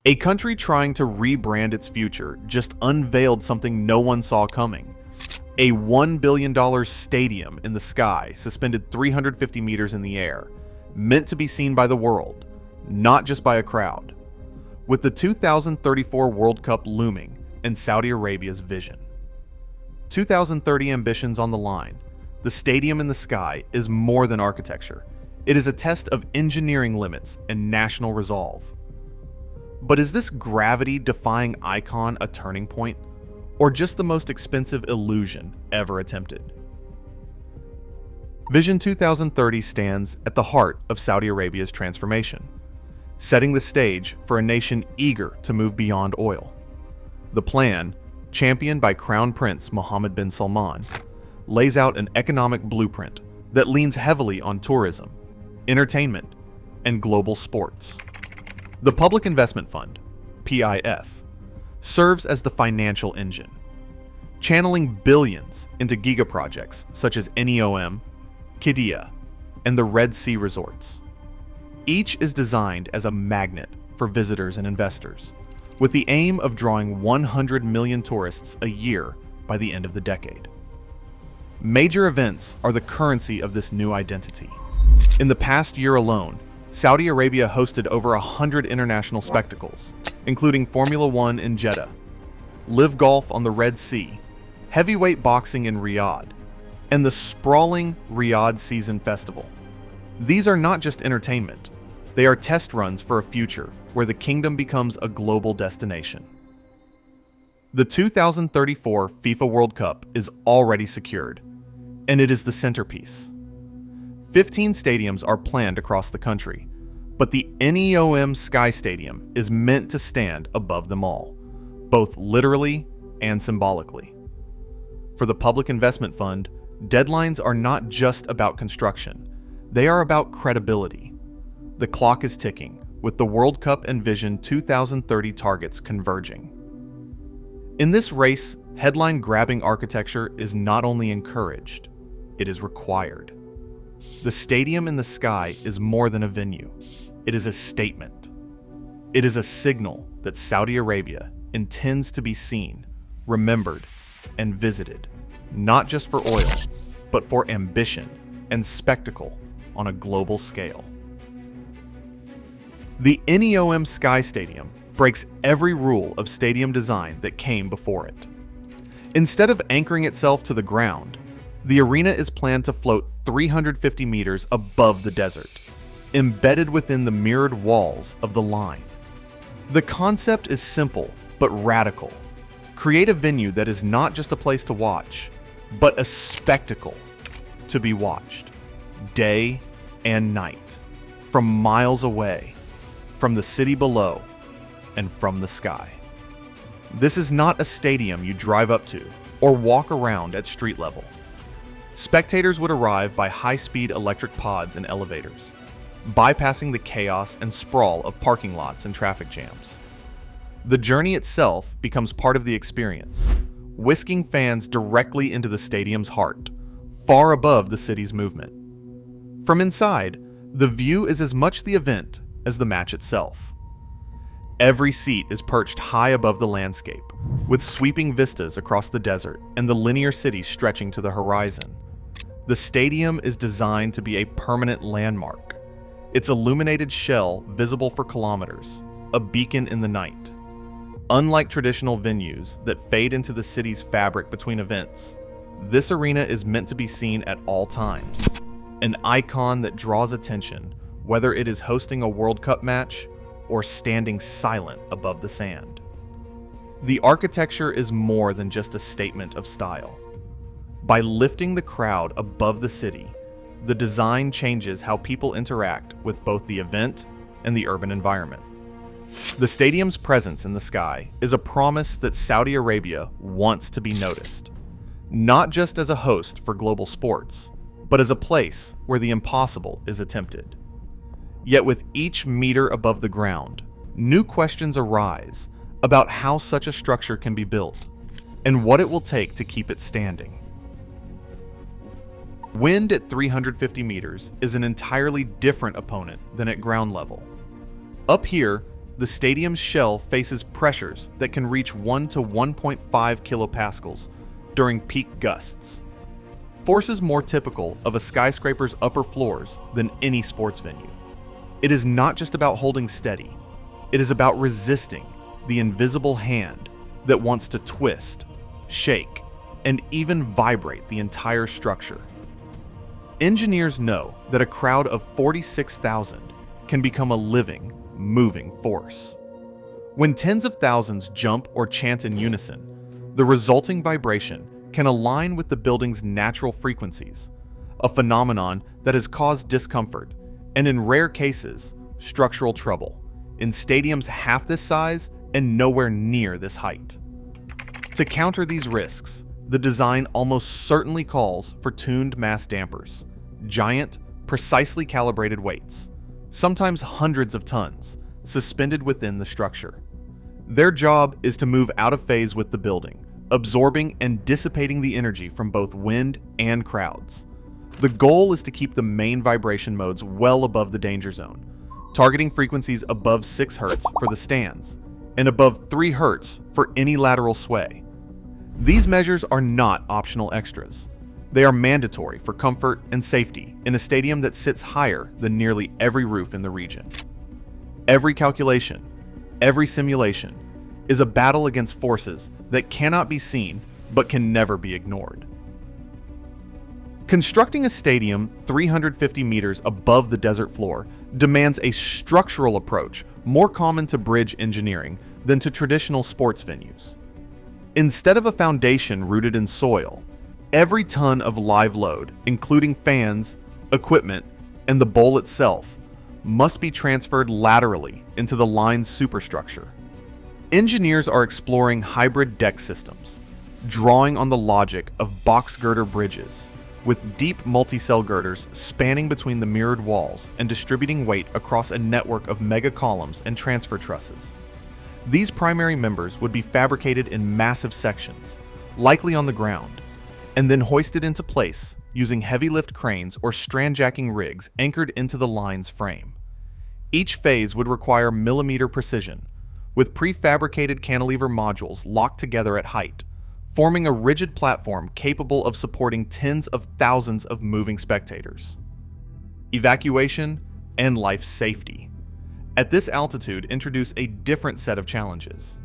A country trying to rebrand its future just unveiled something no one saw coming. A $1 billion stadium in the sky, suspended 350 meters in the air, meant to be seen by the world, not just by a crowd. With the 2034 World Cup looming and Saudi Arabia's vision. 2030 ambitions on the line, the stadium in the sky is more than architecture. It is a test of engineering limits and national resolve. But is this gravity-defying icon a turning point, or just the most expensive illusion ever attempted? Vision 2030 stands at the heart of Saudi Arabia's transformation, setting the stage for a nation eager to move beyond oil. The plan, championed by Crown Prince Mohammed bin Salman, lays out an economic blueprint that leans heavily on tourism, entertainment, and global sports. The Public Investment Fund, PIF, serves as the financial engine, channeling billions into gigaprojects such as NEOM, Qiddiya, and the Red Sea resorts. Each is designed as a magnet for visitors and investors, with the aim of drawing 100 million tourists a year by the end of the decade. Major events are the currency of this new identity. In the past year alone, Saudi Arabia hosted over 100 international spectacles, including Formula One in Jeddah, Live Golf on the Red Sea, heavyweight boxing in Riyadh, and the sprawling Riyadh Season Festival. These are not just entertainment, they are test runs for a future where the kingdom becomes a global destination. The 2034 FIFA World Cup is already secured, and it is the centerpiece. 15 stadiums are planned across the country, but the NEOM Sky Stadium is meant to stand above them all, both literally and symbolically. For the Public Investment Fund, deadlines are not just about construction, they are about credibility. The clock is ticking, with the World Cup and Vision 2030 targets converging. In this race, headline-grabbing architecture is not only encouraged, it is required. The stadium in the sky is more than a venue. It is a statement. It is a signal that Saudi Arabia intends to be seen, remembered, and visited, not just for oil, but for ambition and spectacle on a global scale. The NEOM Sky Stadium breaks every rule of stadium design that came before it. Instead of anchoring itself to the ground, the arena is planned to float 350 meters above the desert, embedded within the mirrored walls of the line. The concept is simple but radical. Create a venue that is not just a place to watch, but a spectacle to be watched, day and night, from miles away, from the city below, and from the sky. This is not a stadium you drive up to or walk around at street level. Spectators would arrive by high-speed electric pods and elevators, bypassing the chaos and sprawl of parking lots and traffic jams. The journey itself becomes part of the experience, whisking fans directly into the stadium's heart, far above the city's movement. From inside, the view is as much the event as the match itself. Every seat is perched high above the landscape, with sweeping vistas across the desert and the linear city stretching to the horizon. The stadium is designed to be a permanent landmark, its illuminated shell visible for kilometers, a beacon in the night. Unlike traditional venues that fade into the city's fabric between events, this arena is meant to be seen at all times, an icon that draws attention whether it is hosting a World Cup match or standing silent above the sand. The architecture is more than just a statement of style. By lifting the crowd above the city, the design changes how people interact with both the event and the urban environment. The stadium's presence in the sky is a promise that Saudi Arabia wants to be noticed, not just as a host for global sports, but as a place where the impossible is attempted. Yet with each meter above the ground, new questions arise about how such a structure can be built and what it will take to keep it standing. Wind at 350 meters is an entirely different opponent than at ground level. Up here, the stadium's shell faces pressures that can reach 1 to 1.5 kilopascals during peak gusts. Forces more typical of a skyscraper's upper floors than any sports venue. It is not just about holding steady, it is about resisting the invisible hand that wants to twist, shake, and even vibrate the entire structure. Engineers know that a crowd of 46,000 can become a living, moving force. When tens of thousands jump or chant in unison, the resulting vibration can align with the building's natural frequencies, a phenomenon that has caused discomfort and, in rare cases, structural trouble in stadiums half this size and nowhere near this height. To counter these risks, the design almost certainly calls for tuned mass dampers, giant, precisely calibrated weights, sometimes hundreds of tons, suspended within the structure. Their job is to move out of phase with the building, absorbing and dissipating the energy from both wind and crowds. The goal is to keep the main vibration modes well above the danger zone, targeting frequencies above 6 Hz for the stands and above 3 Hz for any lateral sway. These measures are not optional extras. They are mandatory for comfort and safety in a stadium that sits higher than nearly every roof in the region. Every calculation, every simulation, is a battle against forces that cannot be seen but can never be ignored. Constructing a stadium 350 meters above the desert floor demands a structural approach more common to bridge engineering than to traditional sports venues. Instead of a foundation rooted in soil, every ton of live load, including fans, equipment, and the bowl itself, must be transferred laterally into the line's superstructure. Engineers are exploring hybrid deck systems, drawing on the logic of box girder bridges, with deep multi-cell girders spanning between the mirrored walls and distributing weight across a network of mega columns and transfer trusses. These primary members would be fabricated in massive sections, likely on the ground, and then hoisted into place using heavy lift cranes or strand jacking rigs anchored into the line's frame. Each phase would require millimeter precision, with prefabricated cantilever modules locked together at height, forming a rigid platform capable of supporting tens of thousands of moving spectators. Evacuation and life safety. At this altitude, introduce a different set of challenges.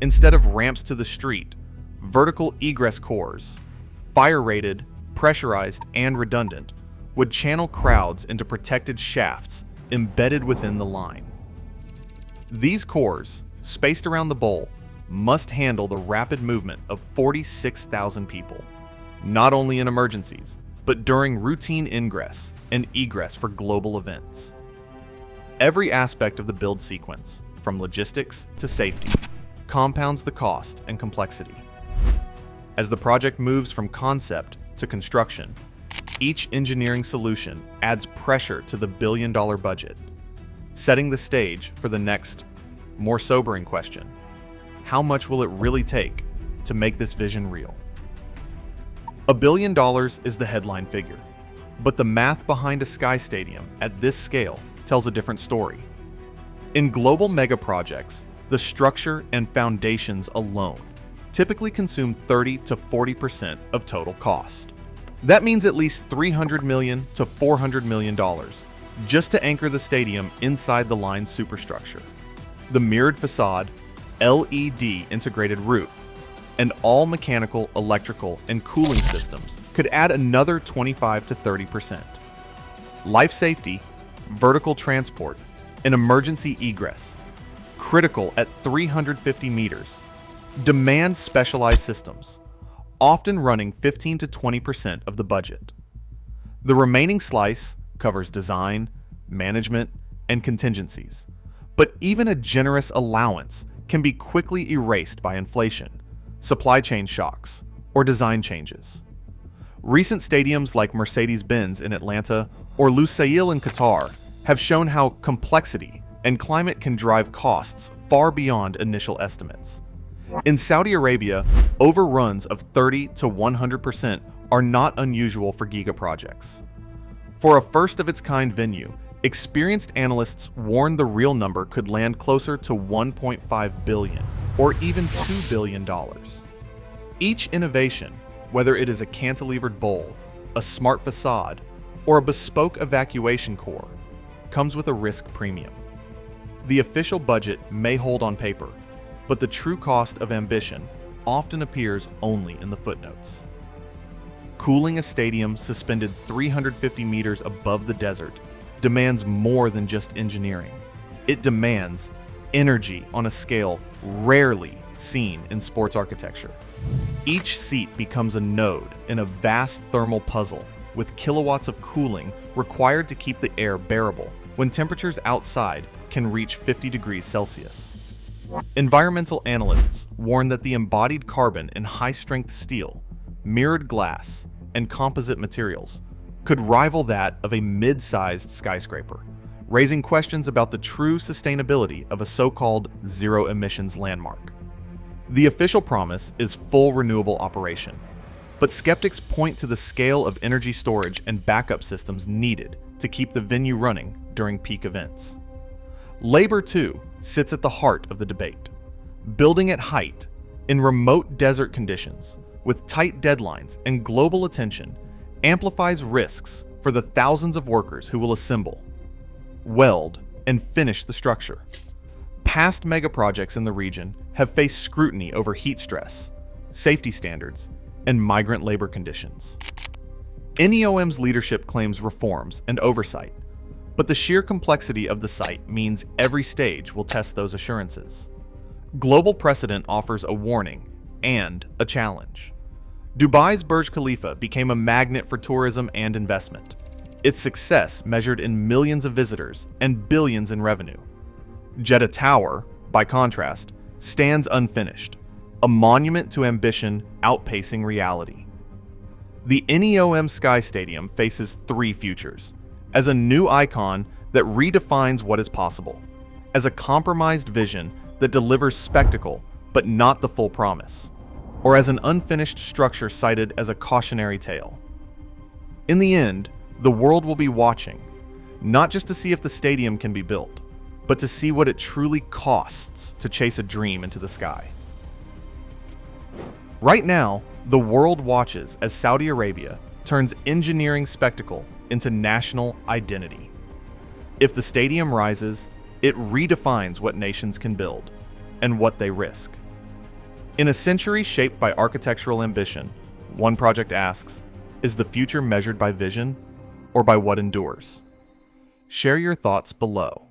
Instead of ramps to the street, vertical egress cores, fire-rated, pressurized, and redundant, would channel crowds into protected shafts embedded within the line. These cores, spaced around the bowl, must handle the rapid movement of 46,000 people, not only in emergencies, but during routine ingress and egress for global events. Every aspect of the build sequence, from logistics to safety, compounds the cost and complexity. As the project moves from concept to construction, each engineering solution adds pressure to the billion-dollar budget, setting the stage for the next, more sobering question. How much will it really take to make this vision real? $1 billion is the headline figure, but the math behind a Sky Stadium at this scale tells a different story. In global mega projects, the structure and foundations alone typically consume 30 to 40% of total cost. That means at least $300 million to $400 million just to anchor the stadium inside the line's superstructure. The mirrored facade, LED integrated roof, and all mechanical, electrical, and cooling systems could add another 25 to 30%. Life safety, vertical transport, and emergency egress, critical at 350 meters, demand specialized systems, often running 15 to 20% of the budget. The remaining slice covers design, management, and contingencies, but even a generous allowance can be quickly erased by inflation, supply chain shocks, or design changes. Recent stadiums like Mercedes-Benz in Atlanta or Lusail in Qatar have shown how complexity and climate can drive costs far beyond initial estimates. In Saudi Arabia, overruns of 30 to 100% are not unusual for giga projects. For a first-of-its-kind venue, Experienced analysts warned the real number could land closer to $1.5 billion, or even $2 billion. Each innovation, whether it is a cantilevered bowl, a smart facade, or a bespoke evacuation core, comes with a risk premium. The official budget may hold on paper, but the true cost of ambition often appears only in the footnotes. Cooling a stadium suspended 350 meters above the desert demands more than just engineering. It demands energy on a scale rarely seen in sports architecture. Each seat becomes a node in a vast thermal puzzle with kilowatts of cooling required to keep the air bearable when temperatures outside can reach 50 degrees Celsius. Environmental analysts warn that the embodied carbon in high-strength steel, mirrored glass, and composite materials could rival that of a mid-sized skyscraper, raising questions about the true sustainability of a so-called zero-emissions landmark. The official promise is full renewable operation, but skeptics point to the scale of energy storage and backup systems needed to keep the venue running during peak events. Labor, too, sits at the heart of the debate. Building at height, in remote desert conditions, with tight deadlines and global attention, amplifies risks for the thousands of workers who will assemble, weld, and finish the structure. Past megaprojects in the region have faced scrutiny over heat stress, safety standards, and migrant labor conditions. NEOM's leadership claims reforms and oversight, but the sheer complexity of the site means every stage will test those assurances. Global precedent offers a warning and a challenge. Dubai's Burj Khalifa became a magnet for tourism and investment. Its success measured in millions of visitors and billions in revenue. Jeddah Tower, by contrast, stands unfinished, a monument to ambition outpacing reality. The NEOM Sky Stadium faces three futures: as a new icon that redefines what is possible, as a compromised vision that delivers spectacle but not the full promise, or as an unfinished structure cited as a cautionary tale. In the end, the world will be watching, not just to see if the stadium can be built, but to see what it truly costs to chase a dream into the sky. Right now, the world watches as Saudi Arabia turns engineering spectacle into national identity. If the stadium rises, it redefines what nations can build and what they risk. In a century shaped by architectural ambition, one project asks, is the future measured by vision or by what endures? Share your thoughts below.